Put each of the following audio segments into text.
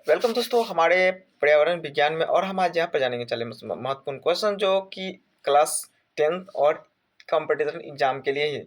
Welcome दोस्तों हमारे पर्यावरण विज्ञान में। और हम आज यहाँ पर जानेंगे चले महत्वपूर्ण क्वेश्चन जो कि क्लास 10th और कंपटीशन एग्जाम के लिए ही।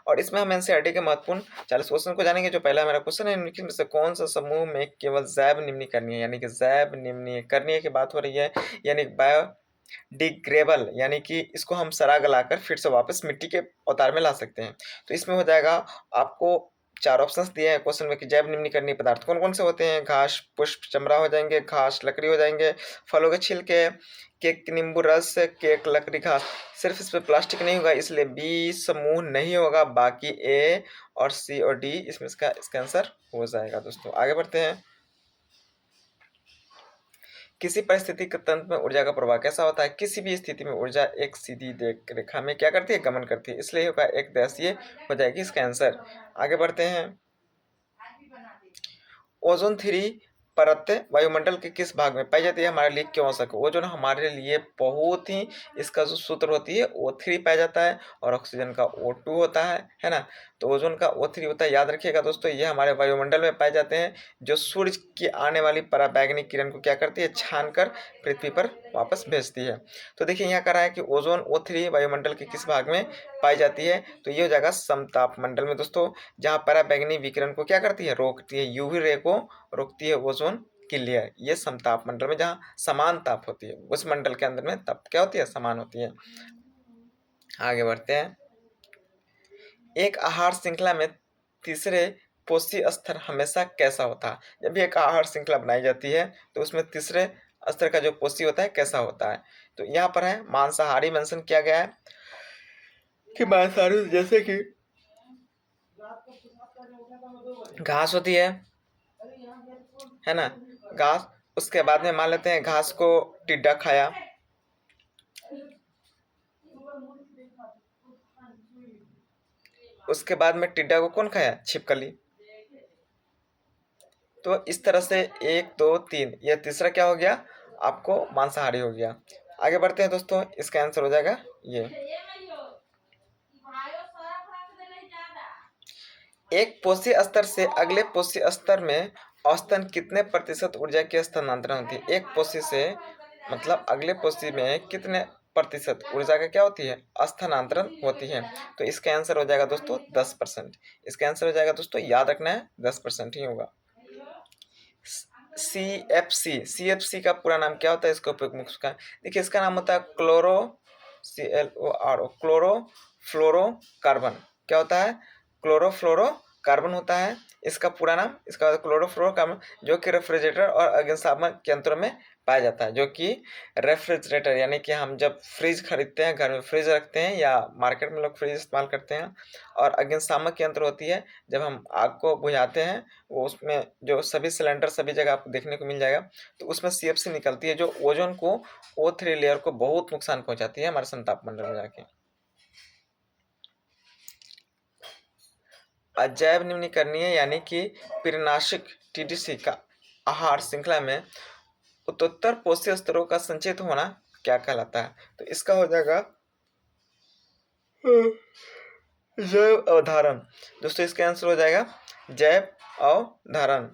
और इसमें हम एनसीईआरटी के महत्वपूर्ण 40 क्वेश्चन को जानेंगे। जो पहला मेरा क्वेश्चन है, निम्नलिखित में से कौन सा समूह में केवल जैव निम्नीकरणीय यानी कि जैव निम्नीकरणीय की बात हो रही है, यानी बायोडिग्रेडेबल, यानी कि इसको हम सड़ा गलाकर फिर से वापस मिट्टी के अवतार में ला सकते हैं। तो इसमें हो जाएगा, आपको चार ऑप्शंस दिए हैं क्वेश्चन में कि जैव निम्नीकरणीय पदार्थ कौन कौन से होते हैं। घास, पुष्प, चमड़ा हो जाएंगे, घास लकड़ी हो जाएंगे, फलों के छिलके, केक नींबू रस, केक लकड़ी घास। सिर्फ इसमें प्लास्टिक नहीं होगा, इसलिए बी समूह नहीं होगा, बाकी ए और सी और डी इसमें इसका आंसर हो जाएगा। दोस्तों आगे बढ़ते हैं। किसी परिस्थिति के तंत्र में ऊर्जा का प्रवाह कैसा होता है। किसी भी स्थिति में ऊर्जा एक सीधी रेखा में क्या करती है, गमन करती है, इसलिए होगा एक दैसीय हो जाएगी इसका आंसर। आगे बढ़ते हैं। ओजोन 3 परत वायुमंडल के किस भाग में पाई जाती है, हमारे लिए क्यों आवश्यक है। ओजोन हमारे लिए बहुत ही, इसका जो सूत्र होती है O3 पाया जाता है और ऑक्सीजन का O2 होता है ना। तो ओजोन का O3 होता है, याद रखिएगा दोस्तों। ये हमारे वायुमंडल में पाए जाते हैं, जो सूर्य की आने वाली पराबैंगनी किरण को क्या करती है, छानकर पृथ्वी पर वापस भेजती है। तो देखिए यहाँ कह रहा है कि ओजोन O3 वायुमंडल के किस भाग में पाई जाती है, तो ये हो जाएगा समताप मंडल में दोस्तों, जहाँ पराबैंगनी विकिरण को क्या करती है, रोकती है, यूवी रे को रोकती है ओजोन की लेयर। ये समताप मंडल में जहाँ समान ताप होती है, उस मंडल के अंदर में ताप क्या होती है, समान होती है। आगे बढ़ते हैं। एक आहार श्रृंखला में तीसरे पोषी स्तर हमेशा कैसा होता है। जब भी एक आहार श्रृंखला बनाई जाती है तो उसमें तीसरे स्तर का जो पोषी होता है कैसा होता है। तो यहाँ पर है मांसाहारी मेंशन किया गया है कि मांसाहारी जैसे कि घास होती है ना, घास। उसके बाद में मान लेते हैं घास को टिड्डा खाया, उसके बाद में टिड्डा को कौन खाया, छिपकली। तो इस तरह से 1 2 3, यह तीसरा क्या हो गया, आपको मांसाहारी हो गया। आगे बढ़ते हैं दोस्तों, इसका आंसर हो जाएगा ये। एक पोषी स्तर से अगले पोषी स्तर में औसतन कितने प्रतिशत ऊर्जा की स्थानांतरण होती है। एक पोषी से मतलब अगले पोषी में कितने प्रतिशत ऊर्जा का क्या होती है, स्थानांतरण होती है। तो इसका आंसर हो जाएगा दोस्तों 10%। इसका आंसर हो जाएगा दोस्तों, याद रखना है 10% ही होगा। CFC का पूरा नाम क्या होता है, इसका उपयोग मुख्य का देखिए, इसका नाम होता है क्लोरो CLORO क्लोरोफ्लोरोकार्बन। क्या होता है, क्लोरोफ्लोरोकार्बन होता है इसका पूरा नाम। इसका क्लोरोफ्लोरोकार्बन जो कि रेफ्रिजरेटर और अग्निशामक यंत्रों में पाया जाता है। जो कि रेफ्रिजरेटर यानी कि हम जब फ्रिज खरीदते हैं, घर में फ्रिज रखते हैं या मार्केट में लोग फ्रिज इस्तेमाल करते हैं। और अग्निशामक यंत्र होती है, जब हम आग को बुझाते हैं, वो उसमें जो सभी सिलेंडर सभी जगह आपको देखने को मिल जाएगा। तो उसमें CFC निकलती है, जो ओजोन को O3 लेयर को बहुत नुकसान पहुंचाती है हमारे संताप मंडल में जाके। अजैव निम्नीकरणीय यानी कि पिरनाशिक TDC का आहार श्रृंखला में उत्तरोत्तर पोषक स्तरों का संचित होना क्या कहलाता है। तो इसका हो जाएगा जैव अवधारण। दोस्तों इसका आंसर हो जाएगा जैव अवधारण।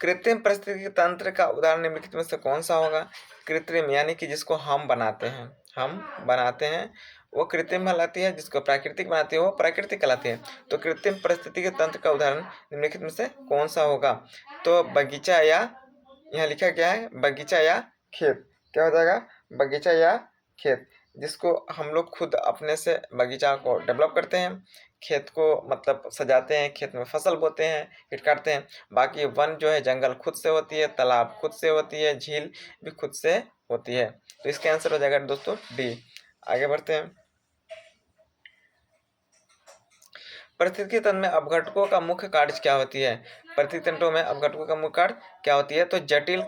कृत्रिम पारिस्थितिकी तंत्र का उदाहरण निम्नलिखित में से कौन सा होगा। कृत्रिम यानी कि जिसको हम बनाते हैं वो कृत्रिम कहलाती है, जिसको प्राकृतिक बनाती है वो प्राकृतिक कहलाती है। तो कृत्रिम पारिस्थितिकी तंत्र का उदाहरण निम्नलिखित में से कौन सा होगा। तो बगीचा या, यहाँ लिखा क्या है, बगीचा या खेत। क्या हो जाएगा, बगीचा या खेत, जिसको हम लोग खुद अपने से बगीचा को डेवलप करते हैं, खेत को मतलब सजाते हैं, खेत में फसल बोते हैं, फिर काटते हैं। बाकी वन जो है, जंगल खुद से होती है, तालाब खुद से होती है, झील भी खुद से होती है। तो इसका आंसर हो जाएगा दोस्तों डी। आगे बढ़ते हैं। परिस्थितिकी तंत्र में अपघटकों का मुख्य कार्य क्या होती है। परिस्थितिकी तंत्रों में अपघटकों का मुख्य कार्य क्या होती है। तो जटिल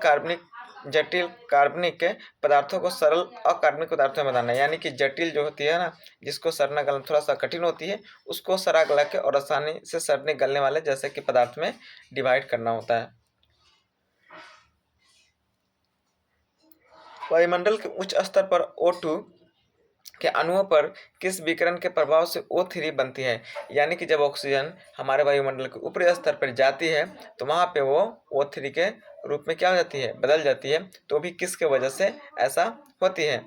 कार्बनिक पदार्थों को सरल अकार्बनिक पदार्थों में बदलना, यानी कि जटिल जो होती है ना, जिसको सड़ना गलना थोड़ा सा कठिन होती है, उसको सड़ा गला के और आसानी से सड़ने गलने वाले जैसे कि पदार्थ में डिवाइड करना होता है। वायुमंडल के उच्च स्तर पर O2 के अणुओं पर किस विकिरण के प्रभाव से O3 बनती है। यानी कि जब ऑक्सीजन हमारे वायुमंडल के ऊपरी स्तर पर जाती है तो वहाँ पे वो O3 के रूप में क्या हो जाती है, बदल जाती है। तो भी किसके वजह से ऐसा होती है।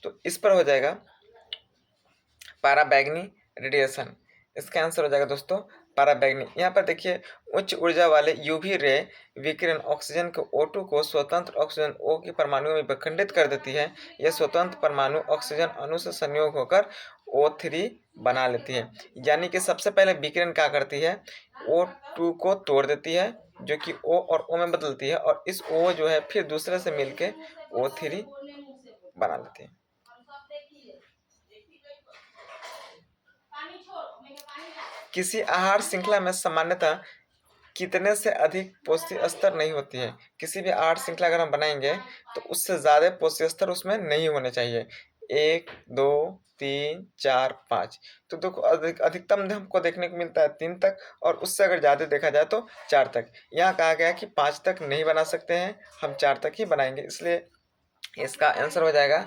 तो इस पर हो जाएगा पराबैंगनी रेडिएशन। इसका आंसर हो जाएगा दोस्तों पराबैंगनी। यहाँ पर देखिए उच्च ऊर्जा वाले यूवी रे विकिरण ऑक्सीजन के O2 को स्वतंत्र ऑक्सीजन O की परमाणुओं में विखंडित कर देती है। यह स्वतंत्र परमाणु ऑक्सीजन अणु से संयोग होकर O3 बना लेती है। यानी कि सबसे पहले विकिरण क्या करती है, O2 को तोड़ देती है जो कि O और O में बदलती है, और इस O जो है फिर दूसरे से मिलके O3 बना लेती है। किसी आहार श्रृंखला में सामान्यतः कितने से अधिक पोषक स्तर नहीं होती है। किसी भी आहार श्रृंखला अगर हम बनाएंगे तो उससे ज्यादा पोषक स्तर उसमें नहीं होने चाहिए। 1 2 3 4 5। तो देखो अधिकतम हमको देखने को मिलता है 3 तक, और उससे अगर ज्यादा देखा जाए तो 4 तक। यहाँ कहा गया कि 5 तक नहीं बना सकते हैं, हम 4 तक ही बनाएंगे, इसलिए इसका आंसर हो जाएगा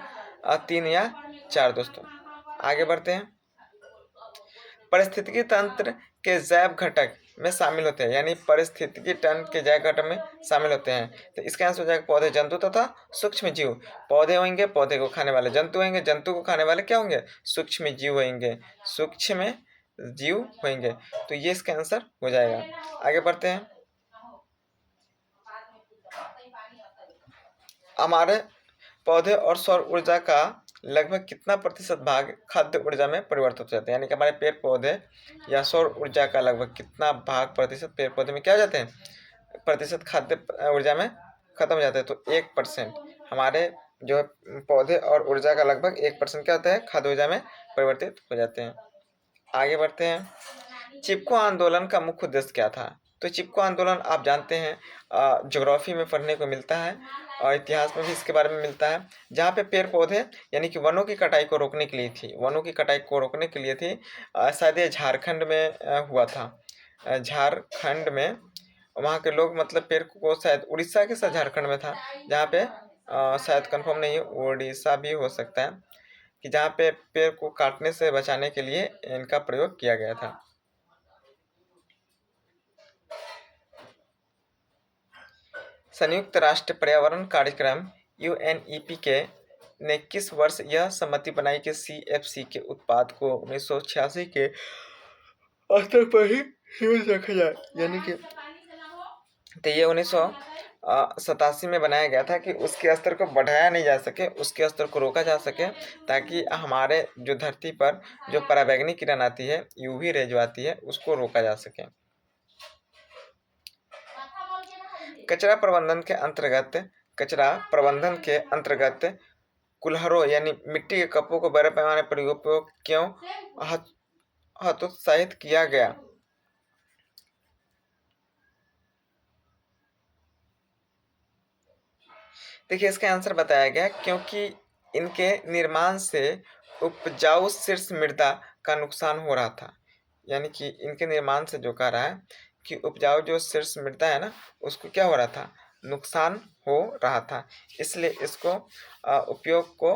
3 या 4 दोस्तों। आगे बढ़ते हैं। पारिस्थितिकी तंत्र के जैव घटक में शामिल होते हैं, यानी पारिस्थितिकी तंत्र के जैव घटक में शामिल होते हैं। तो इसका आंसर हो जाएगा पौधे, जंतु तथा सूक्ष्म जीव। पौधे होंगे, पौधे को खाने वाले जंतु होंगे, जंतु को खाने वाले क्या होंगे, सूक्ष्म जीव होंगे, सूक्ष्म जीव होंगे। तो ये इसका आंसर हो जाएगा। आगे बढ़ते हैं। हमारे पौधे और सौर ऊर्जा का लगभग कितना प्रतिशत भाग खाद्य ऊर्जा में परिवर्तित हो जाता है। यानी कि हमारे पेड़ पौधे या सौर ऊर्जा का लगभग कितना भाग प्रतिशत पेड़ पौधे में क्या हो जाते हैं, प्रतिशत खाद्य ऊर्जा में खत्म हो जाता है। तो 1% हमारे जो पौधे और ऊर्जा का लगभग 1% क्या होता है, खाद्य ऊर्जा में परिवर्तित हो जाते हैं। आगे बढ़ते हैं। चिपको आंदोलन का मुख्य उद्देश्य क्या था। तो चिपको आंदोलन आप जानते हैं ज्योग्राफी में पढ़ने को मिलता है और इतिहास में भी इसके बारे में मिलता है, जहाँ पे पेड़ पौधे यानी कि वनों की कटाई को रोकने के लिए थी, वनों की कटाई को रोकने के लिए थी। शायद ये झारखंड में हुआ था, झारखंड में। वहाँ के लोग मतलब पेड़ को शायद उड़ीसा के साथ झारखंड में था, जहाँ पे शायद कंफर्म नहीं है, उड़ीसा भी हो सकता है, कि जहाँ पे पेड़ को काटने से बचाने के लिए इनका प्रयोग किया गया था। संयुक्त राष्ट्र पर्यावरण कार्यक्रम यूएनईपी के ने किस वर्ष यह सहमति बनाई कि सीएफसी के उत्पाद को 1986 के स्तर पर ही सीमित रखा जाए। यानी कि तो ये 1987 में बनाया गया था कि उसके स्तर को बढ़ाया नहीं जा सके, उसके स्तर को रोका जा सके, ताकि हमारे जो धरती पर जो पराबैंगनी किरण आती है, यूवी रे जो आती है, उसको रोका जा सके। कचरा प्रबंधन के अंतर्गत कुल्हड़ों यानी मिट्टी के कपों को बड़े पैमाने पर उपयोग क्यों हतोत्साहित किया गया। देखिए इसका आंसर बताया गया क्योंकि इनके निर्माण से उपजाऊ शीर्ष मृदा का नुकसान हो रहा था। यानी कि इनके निर्माण से जो कह रहा है कि उपजाऊ जो शीर्ष मृदा है ना, उसको क्या हो रहा था, नुकसान हो रहा था, इसलिए इसको उपयोग को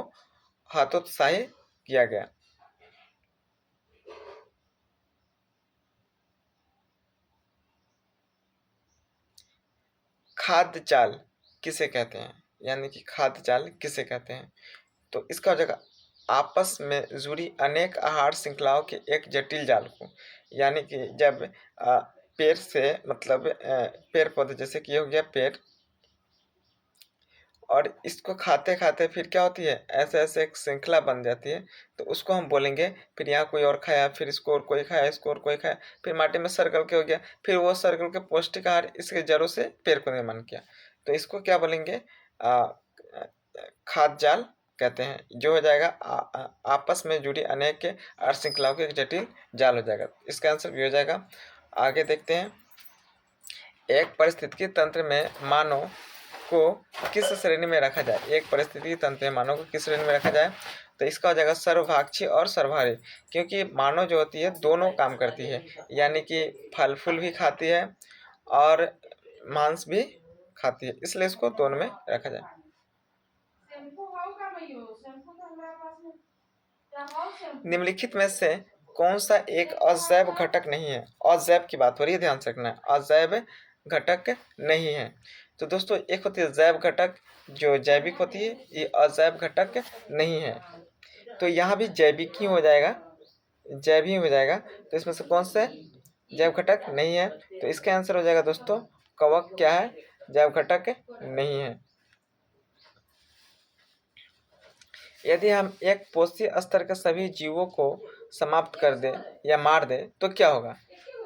हतोत्साहित किया गया। खाद्य जाल किसे कहते हैं, यानी कि खाद्य जाल किसे कहते हैं। तो इसका जगह आपस में जुड़ी अनेक आहार श्रृंखलाओं के एक जटिल जाल को, यानी कि जब पेड़ से मतलब पेड़ पौधे जैसे कि हो गया पेड़, और इसको खाते खाते फिर क्या होती है, ऐसे ऐसे एक श्रृंखला बन जाती है, तो उसको हम बोलेंगे। फिर यहाँ कोई और खाया, फिर इसको और कोई खाया, इसको और कोई खाया, फिर माटी में सर्कल के हो गया, फिर वो सर्कल के पौष्टिक आहार इसके जड़ों से पेड़ को निर्माण किया। तो इसको क्या बोलेंगे, खाद्य जाल कहते हैं, जो हो जाएगा आपस में जुड़ी अनेक आहार श्रृंखलाओं के एक जटिल जाल हो जाएगा। इसका आंसर भी हो जाएगा। आगे देखते हैं। एक पारिस्थितिकी तंत्र में मानव को किस श्रेणी में रखा जाए। एक परिस्थिति तंत्र में मानव को किस श्रेणी में रखा जाए। तो इसका हो जाएगा सर्वभक्षी और सर्वहारी, क्योंकि मानव जो होती है दोनों काम करती है, यानी कि फल फूल भी खाती है और मांस भी खाती है, इसलिए इसको दोनों में रखा जाए। निम्नलिखित में से कौन सा एक अजैव घटक नहीं है? अजैव की बात हो रही है, ध्यान से रखना है, अजैव घटक नहीं है। तो दोस्तों एक होती है जैव घटक जो जैविक होती है, ये अजैव घटक नहीं है। तो यहाँ भी जैविक ही हो जाएगा, जैव ही हो जाएगा। तो इसमें से कौन सा जैव घटक नहीं है? तो इसका आंसर हो जाएगा दोस्तों कवक क्या है? जैव घटक नहीं है। यदि हम एक पोषी स्तर के सभी जीवों को समाप्त कर दें या मार दें तो क्या होगा?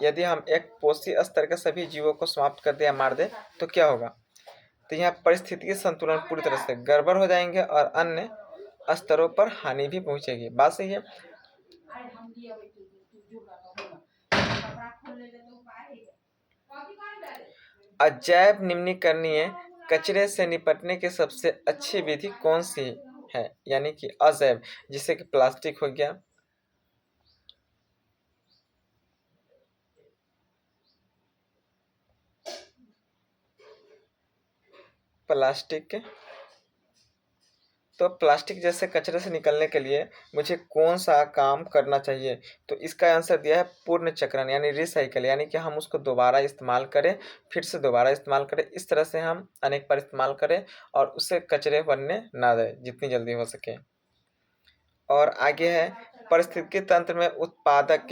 यदि हम एक पोषी स्तर के सभी जीवों को समाप्त कर दें या मार दें तो क्या होगा? तो यहाँ परिस्थितिकी संतुलन पूरी तरह से गड़बड़ हो जाएंगे और अन्य स्तरों पर हानि भी पहुंचेगी। बात सही है। अजैव निम्नीकरणीय कचरे से निपटने की सबसे अच्छी विधि कौन सी है? यानी कि अजैव, जिससे कि प्लास्टिक हो गया, प्लास्टिक, तो प्लास्टिक जैसे कचरे से निकलने के लिए मुझे कौन सा काम करना चाहिए? तो इसका आंसर दिया है पूर्ण चक्रण यानी रिसाइकल, यानी कि हम उसको दोबारा इस्तेमाल करें, फिर से दोबारा इस्तेमाल करें, इस तरह से हम अनेक बार इस्तेमाल करें और उससे कचरे बनने ना दें जितनी जल्दी हो सके। और आगे है पारिस्थितिकी तंत्र में उत्पादक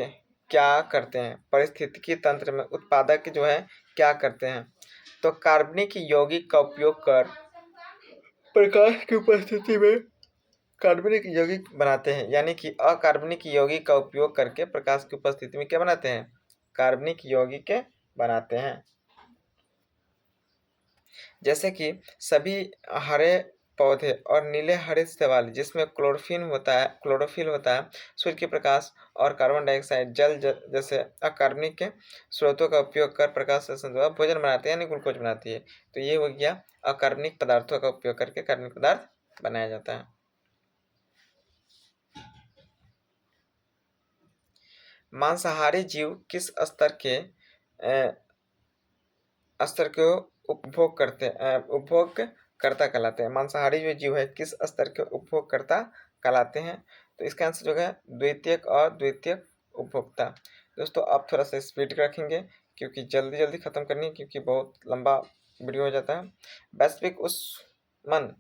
क्या करते हैं? पारिस्थितिकी तंत्र में उत्पादक जो है क्या करते हैं? तो कार्बनिक यौगिक का उपयोग कर प्रकाश की उपस्थिति में कार्बनिक यौगिक बनाते हैं, यानी कि अकार्बनिक यौगिक का उपयोग करके प्रकाश की उपस्थिति में क्या बनाते हैं? कार्बनिक यौगिक बनाते हैं। जैसे कि सभी हरे पौधे और नीले हरे शैवाल जिसमें क्लोरोफिल होता है, सूर्य के प्रकाश और कार्बन डाइऑक्साइड जल जैसे अकार्बनिक के स्रोतों का उपयोग कर प्रकाश संश्लेषण द्वारा भोजन बनाते हैं, यानी ग्लूकोज बनाती है। तो ये हो गया अकार्बनिक पदार्थों का उपयोग करके कार्बनिक पदार्थ बनाया जाता है। मांसाहारी जीव किस स्तर के उपभोगकर्ता कहलाते हैं? मांसाहारी जो जीव है किस स्तर के उपभोगकर्ता कहलाते हैं? तो इसका आंसर जो है द्वितीयक और द्वितीयक उपभोक्ता। दोस्तों आप थोड़ा सा स्पीड रखेंगे क्योंकि जल्दी जल्दी खत्म करनी है, क्योंकि बहुत लंबा वीडियो हो जाता है। वैश्विक उष्णन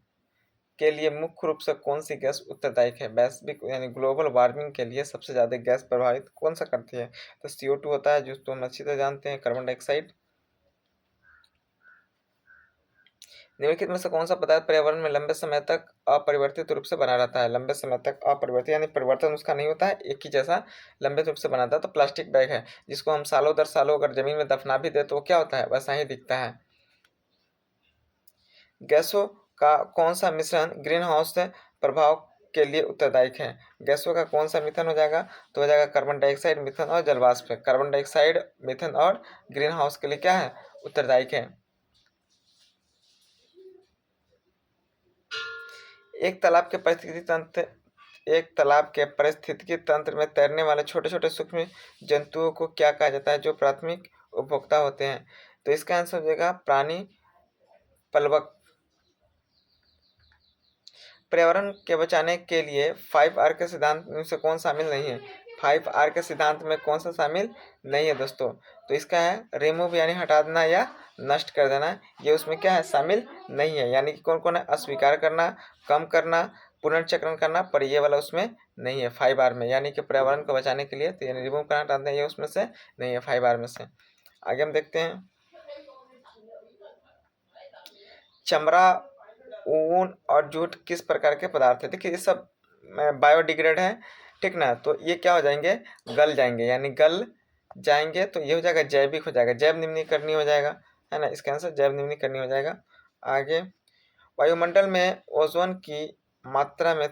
के लिए मुख्य रूप से कौन सी गैस उत्तरदायक है? वैश्विक यानी ग्लोबल वार्मिंग के लिए सबसे ज्यादा गैस प्रभावित कौन सा करती है? तो CO2 होता है, जो तो हम अच्छी तरह जानते हैं, कार्बन डाइऑक्साइड। निम्नलिखित में से कौन सा पदार्थ पर्यावरण में लंबे समय तक अपरिवर्तित रूप से बना रहता है? लंबे समय तक अपरिवर्तित यानी परिवर्तन उसका नहीं होता है, एक ही जैसा लंबे रूप से बना था। तो प्लास्टिक बैग है, जिसको हम सालों दर सालों अगर जमीन में दफना भी दे तो वो क्या होता है? वैसा ही दिखता है। गैसों का कौन सा मिश्रण ग्रीन हाउस प्रभाव के लिए उत्तरदायक है? गैसों का कौन सा मिश्रण हो जाएगा? तो हो जाएगा कार्बन डाइऑक्साइड, मिथेन और जलवाष्प। कार्बन डाइऑक्साइड, मिथेन और ग्रीन हाउस के लिए क्या है? उत्तरदायक है। एक तालाब के पारिस्थितिकी तंत्र में तैरने वाले छोटे छोटे सूक्ष्म जंतुओं को क्या कहा जाता है जो प्राथमिक उपभोक्ता होते हैं? तो इसका आंसर हो जाएगा प्राणी पलवक। पर्यावरण के बचाने के लिए 5R के सिद्धांत में से कौन शामिल नहीं है? 5R के सिद्धांत में कौन सा शामिल नहीं है दोस्तों? तो इसका है रिमूव यानी हटा देना या नष्ट कर देना, ये उसमें क्या है? शामिल नहीं है। यानी कि कौन कौन है? अस्वीकार करना, कम करना, पुनर्चक्रण करना, पर ये वाला उसमें नहीं है 5R में। यानी कि पर्यावरण को बचाने के लिए तो यानी रिमूव करना, हटा देना, ये उसमें से नहीं है 5R में से। आगे हम देखते हैं चमड़ा, ऊन और जूट किस प्रकार के पदार्थ है? देखिए ये सब बायोडिग्रेड है, ठीक ना? तो ये क्या हो जाएंगे? गल जाएंगे, यानी गल जाएंगे तो ये हो जाएगा जैविक हो जाएगा, जैव निम्नीकरणीय हो जाएगा, है ना? इसका आंसर जैव निम्नीकरणीय हो जाएगा। आगे वायुमंडल में ओजोन की मात्रा में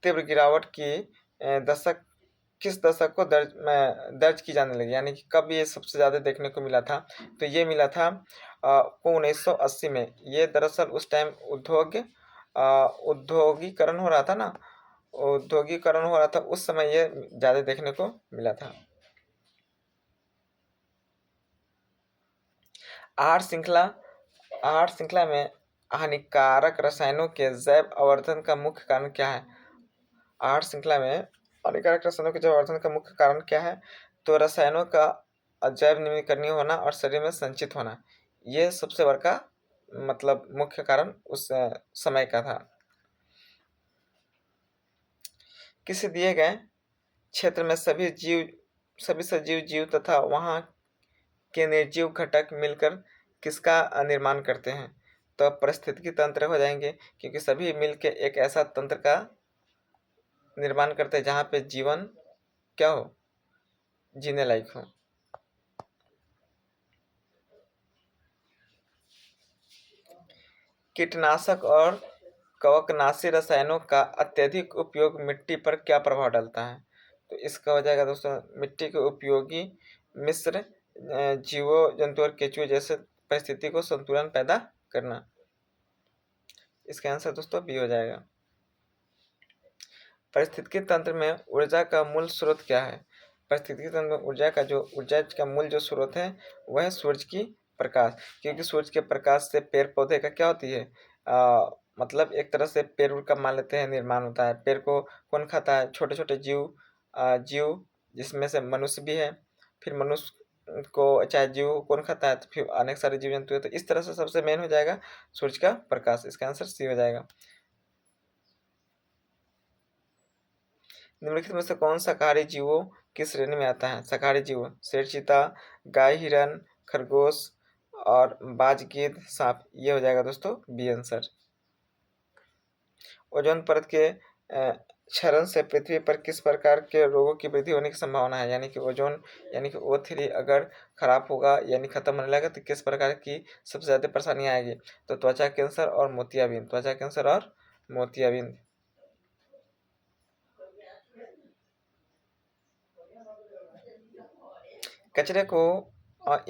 तीव्र गिरावट की दशक किस दशक को दर्ज की जाने लगी? यानी कि कब ये सबसे ज़्यादा देखने को मिला था? तो ये मिला था 1980 में। ये दरअसल उस टाइम उद्योगीकरण हो रहा था ना, उद्योगीकरण हो रहा था, उस समय ये ज़्यादा देखने को मिला था। आहार श्रृंखला में हानिकारक रसायनों के जैव आवर्धन का मुख्य कारण क्या है? आहार श्रृंखला में हानिकारक रसायनों के जैव आवर्धन का मुख्य कारण क्या है? तो रसायनों का अजैव निम्नीकरणीय होना और शरीर में संचित होना, ये सबसे बड़का मतलब मुख्य कारण उस समय का था। किसी दिए गए क्षेत्र में सभी सजीव जीव तथा वहाँ के निर्जीव घटक मिलकर किसका निर्माण करते हैं? तो पारिस्थितिकी तंत्र हो जाएंगे, क्योंकि सभी मिलके एक ऐसा तंत्र का निर्माण करते हैं जहाँ पे जीवन क्या हो, जीने लायक हो। कीटनाशक और कवकनाशी रसायनों का अत्यधिक उपयोग मिट्टी पर क्या प्रभाव डालता है? तो इसका हो जाएगा दोस्तों, मिट्टी के उपयोगी मिश्र जीवों, जंतु और केंचुए जैसे परिस्थिति को संतुलन पैदा करना। इसका आंसर दोस्तों बी हो जाएगा। पारिस्थितिकी तंत्र में ऊर्जा का मूल स्रोत क्या है? पारिस्थितिकी तंत्र में ऊर्जा का मूल जो स्रोत है वह है सूरज की प्रकाश, क्योंकि सूरज के प्रकाश से पेड़ पौधे का क्या होती है, मतलब एक तरह से पेड़ का मान लेते हैं निर्माण होता है। पेड़ को कौन खाता है? छोटे छोटे जीव जिसमें से मनुष्य भी है। फिर मनुष्य को चाहे जीव कौन खाता है, तो फिर अनेक सारे जीव जंतु है। तो इस तरह से सबसे मेन हो जाएगा सूरज का प्रकाश। इसका आंसर सी हो जाएगा। निम्नलिखित में से कौन शाकाहारी जीवों की श्रेणी में आता है? शाकाहारी जीव शेर, चीता, गाय, हिरन, खरगोश और बाज, गिद्ध, सांप, ये हो जाएगा दोस्तों बी आंसर। ओजोन परत के क्षरण से पृथ्वी पर किस प्रकार के रोगों की वृद्धि होने की संभावना है? यानी कि ओजोन यानी कि O3 अगर खराब होगा यानी खत्म होने लगेगा तो किस प्रकार की सबसे ज्यादा परेशानी आएगी? तो त्वचा कैंसर और मोतियाबिंद, त्वचा कैंसर और मोतियाबिंद। कचरे को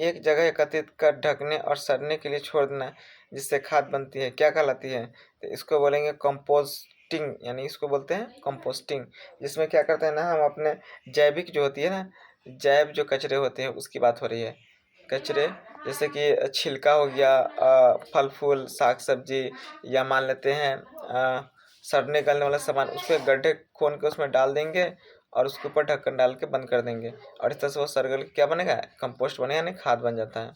एक जगह एकत्रित कर ढकने और सड़ने के लिए छोड़ देना, जिससे खाद बनती है, क्या कहलाती है? तो इसको बोलेंगे कंपोस्टिंग, यानी इसको बोलते हैं कंपोस्टिंग। जिसमें क्या करते हैं ना, हम अपने जैविक जो होती है ना, जैव जो कचरे होते हैं उसकी बात हो रही है। कचरे जैसे कि छिलका हो गया, फल फूल साग सब्जी, या मान लेते हैं सड़ने गलने वाला सामान, उसके गड्ढे खोन के उसमें डाल देंगे और उसके ऊपर ढक्कन डाल के बंद कर देंगे, और इस तरह से वो सरगल क्या बनेगा, कंपोस्ट बनेगा, यानी खाद बन जाता है।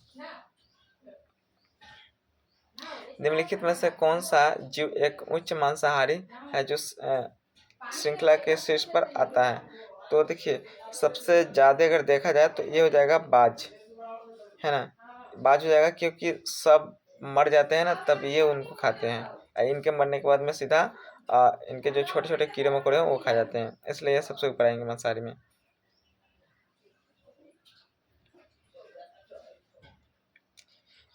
निम्नलिखित में से कौन सा जीव एक उच्च मांसाहारी है जो श्रृंखला के शीर्ष पर आता है? तो देखिए, सबसे ज्यादा अगर देखा जाए तो ये हो जाएगा बाज, है ना। बाज हो जाएगा क्योंकि सब मर जाते हैं ना, तब ये उनको खाते हैं। इनके मरने के बाद में सीधा इनके जो छोटे छोटे कीड़े मकोड़े हैं वो खा जाते हैं, इसलिए ये सबसे ऊपर आएंगे मांसाहारी में।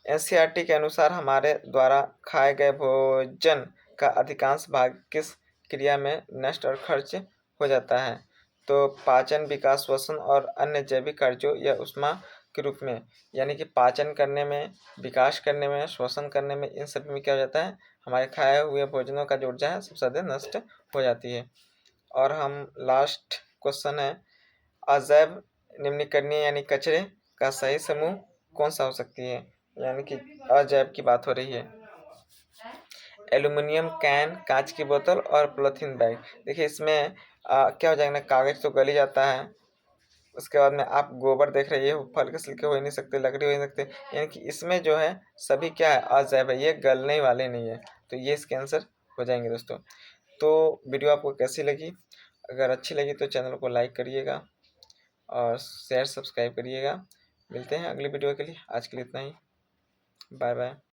एनसीईआरटी के अनुसार हमारे द्वारा खाए गए भोजन का अधिकांश भाग किस क्रिया में नष्ट और खर्च हो जाता है? तो पाचन, विकास, श्वसन और अन्य जैविक कार्यों या ऊष्मा के रूप में, यानी कि पाचन करने में, विकास करने में, श्वसन करने में, इन सब में क्या हो जाता है, हमारे खाए हुए भोजनों का जो ऊर्जा है सबसे ज़्यादा नष्ट हो जाती है। और हम लास्ट क्वेश्चन है, अजैव निम्नीकरणीय यानी कचरे का सही समूह कौन सा हो सकती है? यानी कि अजैव की बात हो रही है। एल्यूमिनियम कैन, कांच की बोतल और पॉलीथीन बैग। देखिए इसमें क्या हो जाएगा ना, कागज तो गल ही जाता है। उसके बाद में आप गोबर देख रहे हैं, फल के छिलके हो ही नहीं सकते, लकड़ी हो ही नहीं सकते, यानी कि इसमें जो है सभी क्या है, अजैव है, ये गलने वाले नहीं है। तो ये इसके आंसर हो जाएंगे दोस्तों। तो वीडियो आपको कैसी लगी? अगर अच्छी लगी तो चैनल को लाइक करिएगा और शेयर सब्सक्राइब करिएगा। मिलते हैं अगली वीडियो के लिए, आज के लिए इतना ही। Bye bye.